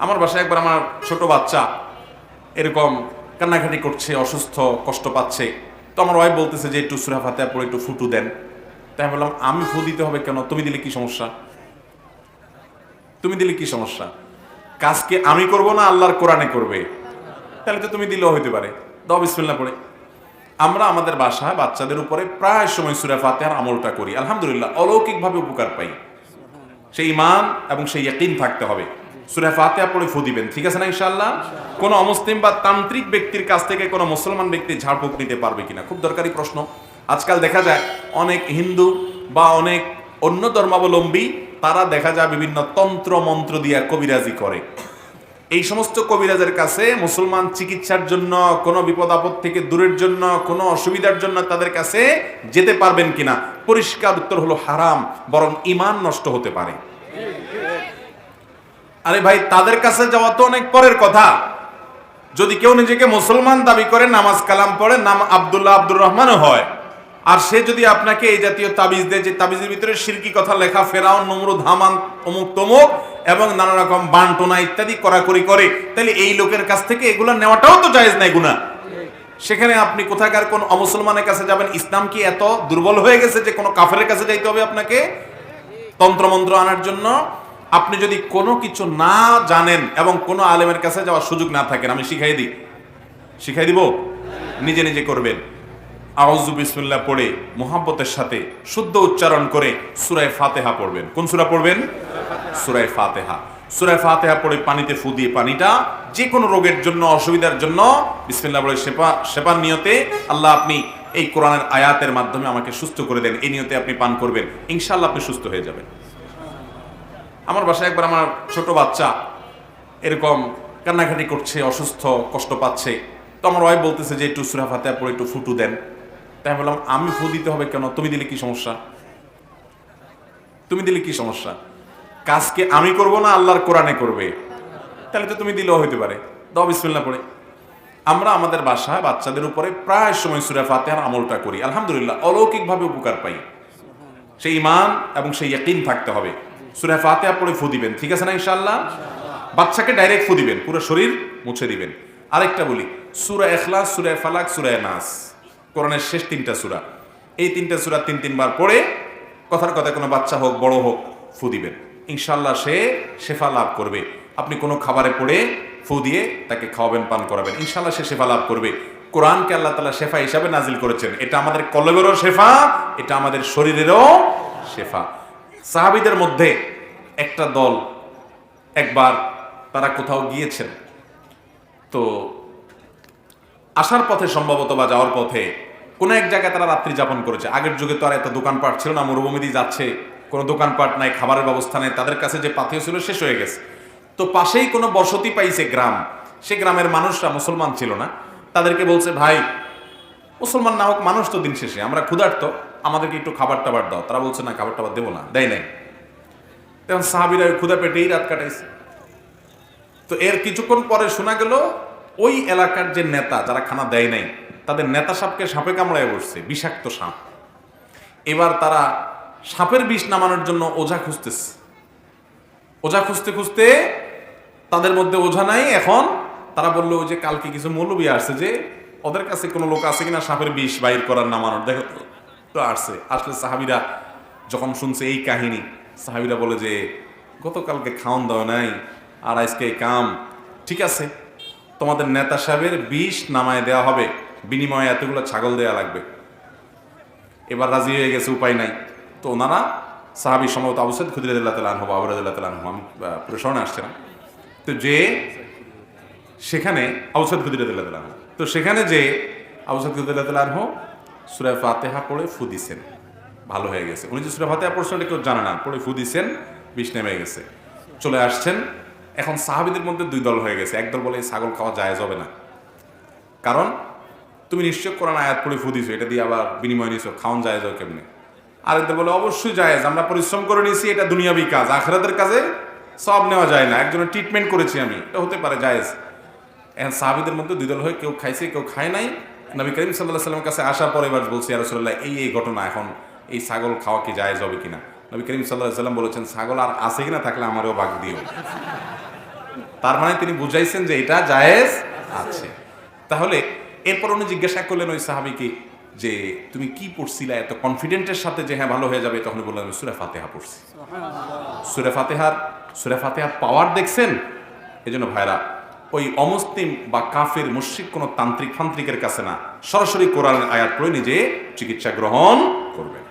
আমার বাসায় একবার আমার ছোট বাচ্চা এরকম কান্নাকাটি করছে, অসুস্থ, কষ্ট পাচ্ছে। তো আমার ওয়াইফ বলতেছে যে একটু সূরা ফাতিহা পড়ে একটু ফুটু দেন। তাই আমি বললাম, আমি ফু দিতে হবে কেন? তুমি দিলে কি সমস্যা? তুমি দিলে কি সমস্যা? কাজকে আমি করব না আল্লাহর কোরআনে করবে? তাহলে তো তুমি দিলেও হইতে পারে, দাও বিসমিল্লাহ পড়ে। আমরা আমাদের বাসায় বাচ্চাদের উপরে প্রায় সময় সূরা ফাতিহার আমলটা করি, আলহামদুলিল্লাহ অলৌকিকভাবে উপকার পাই। সেই ঈমান এবং সেই ইয়াকিন থাকতে হবে। সূরা ফাতিহা পড়ে ফু দিবেন, ঠিক আছে না ইনশাআল্লাহ? কোনো অমুসলিম বা তান্ত্রিক ব্যক্তির কাছ থেকে কোনো মুসলমান ব্যক্তি ঝাড়ফুঁক নিতে পারবে কিনা, খুব দরকারি প্রশ্ন। আজকাল দেখা যায় অনেক হিন্দু বা অনেক অন্য ধর্মাবলম্বী তারা দেখা যায় বিভিন্ন তন্ত্র মন্ত্র দিয়ে কবিরাজি করে। এই সমস্ত কবিরাজের কাছে মুসলমান চিকিৎসার জন্য, কোনো বিপদ আপদ থেকে দূরের জন্য, কোনো অসুবিধার জন্য তাদের কাছে যেতে পারবেন কিনা? পরিষ্কার উত্তর হলো হারাম, বরং ঈমান নষ্ট হতে পারে। আরে ভাই, তাদের কাছে যাওয়া তো অনেক পরের কথা। যদি কেউ নিজেকে মুসলমান দাবি করে, নামাজ কালাম পড়ে, নাম আব্দুল্লাহ আব্দুর রহমানও হয়, আর সে যদি আপনাকে এই জাতীয় তাবিজ দেয়, যে তাবিজের ভিতরে শিরকি কথা লেখা, ফেরাউন, নমরুদ, হামান, অমুক তমুক এবং নানা রকম বান্টনা ইত্যাদি করাকরি করে, তাহলে এই লোকের কাছ থেকে এগুলো নেওয়াটাও তো জায়েজ নাই, গুনাহ। সেখানে আপনি কোথাকার কোন অমুসলমানের কাছে যাবেন? ইসলাম কি এত দুর্বল হয়ে গেছে যে কোনো কাফেরের কাছে যাইতে হবে আপনাকে তন্ত্রমন্ত্র আনার জন্য? আপনি যদি কোনো কিছু না জানেন এবং কোনো আলেমের কাছে যাওয়ার সুযোগ না থাকেন, আমি শিখাই দিব, নিজে নিজে করবেন। আউযু বিসমিল্লাহ পড়ে মুহাব্বতের সাথে শুদ্ধ উচ্চারণ করে সূরা ফাতিহা পড়বেন। কোন সূরা পড়বেন? সূরা ফাতিহা। সূরা ফাতিহা পড়ে পানিতে ফু দিয়ে পানিটা যে কোনো রোগের জন্য, অসুবিধার জন্য বিসমিল্লাহ বলে শেফার নিয়তে, আল্লাহ আপনি এই কোরআনের আয়াতের মাধ্যমে আমাকে সুস্থ করে দেন, এই নিয়তে আপনি পান করবেন, ইনশাআল্লাহ আপনি সুস্থ হয়ে যাবেন। আমার বাসায় একবার আমার ছোট বাচ্চা এরকম কান্নাকাটি করছে, অসুস্থ, কষ্ট পাচ্ছে। তো আমার ওয়াইফ বলতেছে যে একটু সূরা ফাতিহা পড়ে একটু ফুটু দেন। তাই আমি বললাম, আমি ফু দিতে হবে কেন? তুমি দিলে কি সমস্যা? তুমি দিলে কি সমস্যা? কাজকে আমি করব না আল্লাহর কোরআনে করবে? তাহলে তো তুমি দিলেও হইতে পারে, দাও বিসমিল্লাহ পড়ে। আমরা আমাদের বাসায় বাচ্চাদের উপরে প্রায় সময় সূরা ফাতিহার আমলটা করি, আলহামদুলিল্লাহ অলৌকিকভাবে উপকার পাই। সেই ঈমান এবং সেই ইয়াকিন থাকতে হবে। সূরা ফাতিহা পড়ে ফু দিবেন, ঠিক আছে না ইনশাআল্লাহ? বাচ্চাকে ডাইরেক্ট ফু দিবেন, পুরো শরীর মুছে দিবেন। আরেকটা বলি, সূরা ইখলাস, সূরা ফালাক, সূরা নাস, কোরআনের শেষ তিনটা সূরা, এই তিনটা সূরা তিনবার পড়ে কথার কথা কোনো বাচ্চা হোক বড় হোক ফু দিবেন, ইনশাআল্লাহ সে শেফা লাভ করবে। আপনি কোনো খাবারে পড়ে ফু দিয়ে তাকে খাওয়াবেন, পান করাবেন, ইনশাআল্লাহ সে শেফা লাভ করবে। কোরআনকে আল্লাহ তাআলা শেফা হিসাবে নাজিল করেছেন, এটা আমাদের কলবেরও শেফা, এটা আমাদের শরীরেরও শেফা। সাহাবীদের মধ্যে একটা দল একবার তারা কোথাও গিয়েছেন, তো আসার পথে সম্ভবত বা যাওয়ার পথে কোনো এক জায়গায় তারা রাত্রি যাপন করেছে। আগের যুগে তো আর এত দোকানপাট ছিল না, মরুভূমি দিয়ে যাচ্ছে, কোনো দোকানপাট নাই, খাবারের ব্যবস্থা নেই, তাদের কাছে যে পাথেয় ছিল শেষ হয়ে গেছে। তো পাশেই কোনো বসতি পাইছে গ্রাম, সে গ্রামের মানুষরা মুসলমান ছিল না, তাদেরকে বলছে, ভাই মুসলমান না হোক মানুষ তো দিন শেষে, আমরা ক্ষুধার্ত, আমাদেরকে একটু খাবার টাবার দাও। তারা বলছে, না খাবার টাবার দেবো না, দেয় নাই। তখন সাহাবীরা ক্ষুধা পেটেই রাত কাটাইছে। তো এর কিছুক্ষণ পরে শোনা গেল ওই এলাকার যে নেতা, যারা খানা দেয় নাই, তাদের নেতা সাপকে সাপে কামড়ায় বসছে, বিষাক্ত সাপ। এবার তারা সাপের বিষ নামানোর জন্য ওঝা খুঁজতেছে। ওঝা খুঁজতে খুঁজতে তাদের মধ্যে ওঝা নাই। এখন তারা বললো যে কালকে কিছু মৌলবী আসছে, যে ওদের কাছে কোনো লোক আছে কিনা সাপের বিষ বাইর করার, নামানোর। দেখো তো আসলে সাহাবীরা যখন শুনছে এই কাহিনী, সাহাবীরা বলে যে গতকালকে খাওয়ান দাও নাই, আর আজকে কাম, ঠিক আছে তোমাদের নেতা সাহেবের বিষ নামায় দেওয়া হবে, বিনিময়ে এতগুলো ছাগল দেওয়া লাগবে। এবার রাজি হয়ে গেছে, উপায় নাই। তো ওনারা সাহাবী সম্ভবত আবু সাঈদ খুদরি রাদিয়াল্লাহু তাআলা আনহু, আবু রাদিয়াল্লাহু তাআলা আনহু, আমি পুরো স্মরণে আসছে না, তো যে সেখানে আবু সাঈদ খুদরি রাদিয়াল্লাহু তাআলা আনহু, তো সেখানে যে আবু সাঈদ খুদরি রাদিয়াল্লাহু তাআলা আনহু সূরা ফাতিহা পড়ে ফু দিছেন, ভালো হয়ে গেছে। উনি যে সূরা ফাতিহা পড়ছেন এটা কেউ জানে না, পড়ে ফু দিছেন, বিষ নেমে গেছে, চলে আসছেন। এখন সাহাবীদের মধ্যে দুই দল হয়ে গেছে। একদল বলে ছাগল খাওয়া জায়েজ হবে না, কারণ তুমি নিশ্চয় কোরআন আয়াত পড়ে ফু দিছো, এটা দিয়ে আবার বিনিময় নিছো, খাওয়ান জায়েজ হবে কেমনি? আরেকদল বলে অবশ্যই জায়েজ, আমরা পরিশ্রম করে নিয়েছি, এটা দুনিয়াবি কাজ, আখিরাতের কাজে সব নেওয়া যায় না, একজনের ট্রিটমেন্ট করেছি আমি, এটা হতে পারে জায়েজ। এখন সাহাবীদের মধ্যে দুই দল হয়ে কেউ খাইছে কেউ খায় নাই। নবী করিম সাল্লাল্লাহু আলাইহি ওয়াসাল্লামের কাছে আসার পরে এবার বলছে, ইয়া রাসূলুল্লাহ এই ঘটনা, এখন এই ছাগল খাওয়া কি জায়েজ হবে কিনা? নবী করিম সাল্লাল্লাহু আলাইহি ওয়াসাল্লাম বলেছেন, ছাগল আর আছে কিনা থাকলে আমারও ভাগ দিও। তার মানে তিনি বুঝাইছেন যে এটা জায়েজ আছে। তাহলে এরপর উনি জিজ্ঞাসা করলেন ওই সাহাবীকে যে তুমি কি পড়ছিলা এত কনফিডেন্টের সাথে যে হ্যাঁ ভালো হয়ে যাবে? তখন বললেন আমি সূরা ফাতিহা পড়ছি। সূরা ফাতিহার পাওয়ার দেখছেন? এজন্য ভাইরা ওই অমুসলিম বা কাফের মুশরিক কোনো তান্ত্রিক ফান্ত্রিকের কাছে না, সরাসরি কোরআনের আয়াত পড়ে নিজে চিকিৎসা গ্রহণ করবেন।